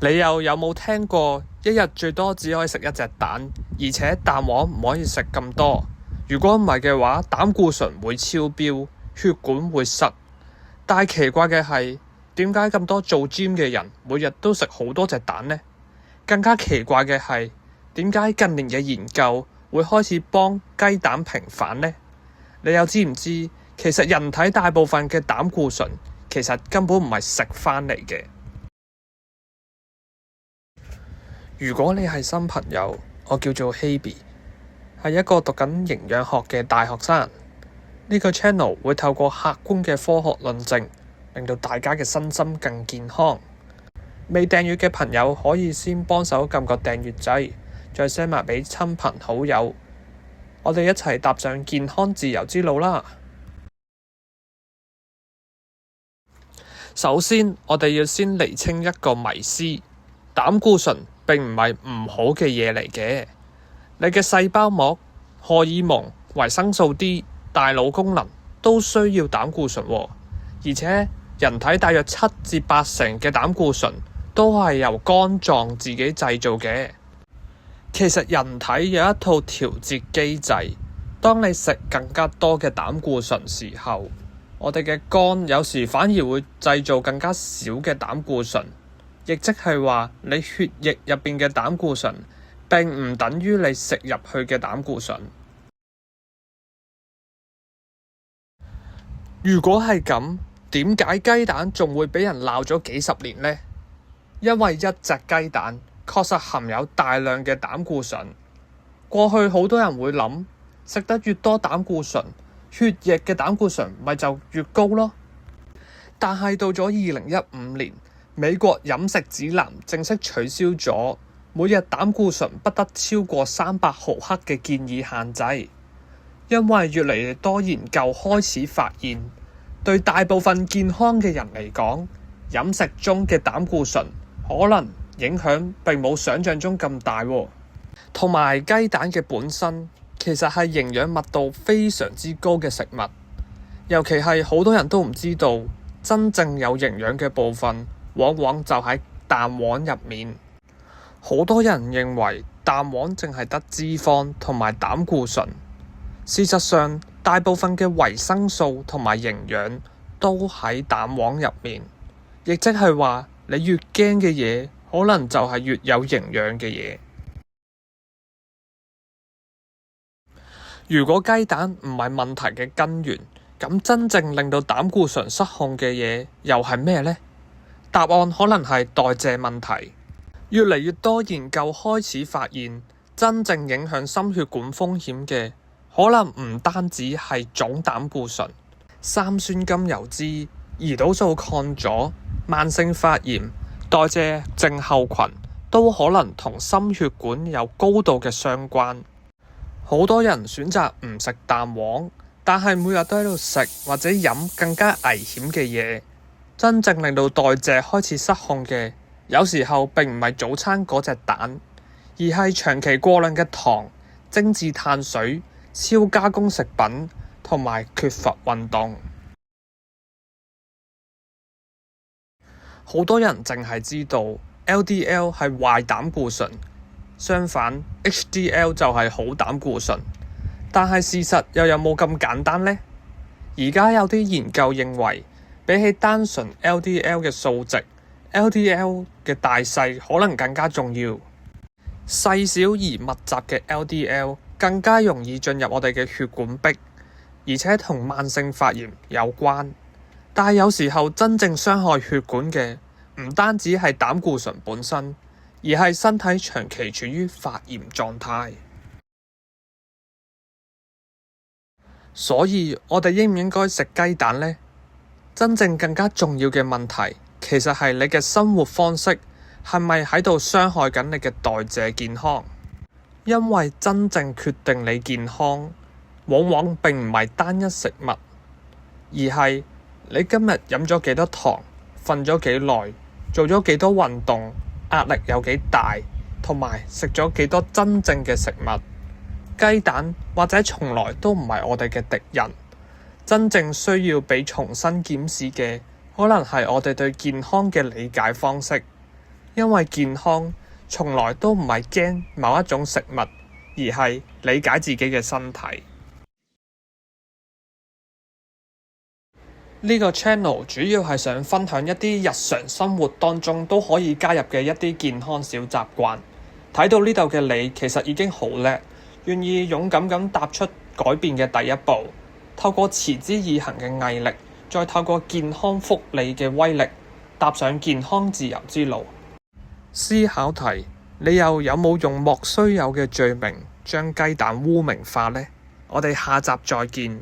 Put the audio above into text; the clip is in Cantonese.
你又有冇聽過一日最多只可以食一隻蛋，而且蛋黃唔可以食咁多？如果唔係嘅話，膽固醇會超標，血管會塞。但係奇怪嘅係，點解咁多做 gym 嘅人每日都食好多隻蛋呢？更加奇怪嘅係，點解近年嘅研究會開始幫雞蛋平反呢？你又知唔知，其實人體大部分嘅膽固醇其實根本唔係食返嚟嘅。如果你係新朋友，我叫做 Hebe， 係一個讀緊營養學嘅大學生。呢個 channel 會透過客觀嘅科學論證，令到大家嘅身心更健康。未訂閱嘅朋友可以先幫手撳個訂閱掣，再 send 埋俾親朋好友。我哋一齊踏上健康自由之路啦！首先，我哋要先釐清一個迷思：膽固醇並唔係唔好嘅嘢嚟嘅。你嘅細胞膜、荷爾蒙、維生素 D、大腦功能都需要膽固醇喎。而且人體大約7至8成嘅膽固醇都係由肝臟自己製造嘅。其實人體有一套調節機制，當你食更加多嘅膽固醇時候，我哋嘅肝有時反而會製造更加少嘅膽固醇，亦即係話你血液入邊嘅膽固醇並唔等於你食入去嘅膽固醇。如果係咁，點解雞蛋仲會俾人鬧咗幾十年呢？因為一隻雞蛋確實含有大量嘅膽固醇。過去好多人會諗，食得越多膽固醇，血液嘅膽固醇咪就越高咯。但係到咗2015年，美國飲食指南正式取消咗每日膽固醇不得超過300毫克嘅建議限制，因為越嚟越多研究開始發現，對大部分健康嘅人嚟講，飲食中嘅膽固醇可能影響並冇想象中咁大喎。同埋雞蛋嘅本身其實係營養密度非常之高嘅食物，尤其係好多人都唔知道，真正有營養嘅部分往往就喺蛋黃入面。好多人認為蛋黃淨係得脂肪同埋膽固醇，事實上大部分嘅維生素同埋營養都喺蛋黃入面，亦即係話你越驚嘅嘢，可能就係越有營養嘅嘢。如果雞蛋唔係問題嘅根源，咁真正令到膽固醇失控嘅嘢又係咩呢？答案可能係代謝問題。越嚟越多研究開始發現，真正影響心血管風險嘅，可能唔單止係總膽固醇、三酸甘油酯、胰島素抗阻、慢性發炎、代謝症候群，都可能同心血管有高度嘅相關。好多人選擇唔食蛋黃，但係每日都喺度食或者飲更加危險嘅嘢。真正令到代謝開始失控嘅，有時候並唔係早餐嗰隻蛋，而係長期過量嘅糖、精緻碳水、超加工食品同埋缺乏運動。好多人淨係知道 LDL 係壞膽固醇，相反 HDL 就係好膽固醇。但係事實又有冇咁簡單呢？而家有啲研究認為，比起單純 LDL 嘅數值， LDL 嘅大細可能更加重要。細小而密集嘅 LDL 更加容易進入我哋嘅血管壁，而且同慢性發炎有關。但係有時候真正傷害血管嘅唔單止係膽固醇本身，而係身體長期處於發炎狀態。所以我哋應唔應該食雞蛋呢？真正更加重要嘅問題，其實係你嘅生活方式係咪喺度傷害緊你嘅代謝健康？因為真正決定你健康，往往並唔係單一食物，而係你今日飲咗幾多糖、瞓咗幾耐、做咗幾多運動、壓力有幾大，同埋食咗幾多真正嘅食物。雞蛋或者從來都唔係我哋嘅敵人，真正需要被重新檢視嘅，可能係我哋對健康嘅理解方式。因為健康從來都唔係驚某一種食物，而係理解自己嘅身體。呢個 channel 主要係想分享一啲日常生活當中都可以加入嘅一啲健康小習慣。睇到呢度嘅你其實已經好叻，願意勇敢咁踏出改變嘅第一步，透過持之以恆嘅毅力，再透過健康福利嘅威力，踏上健康自由之路。思考題：你又有冇用莫須有嘅罪名將雞蛋污名化呢？我哋下集再見。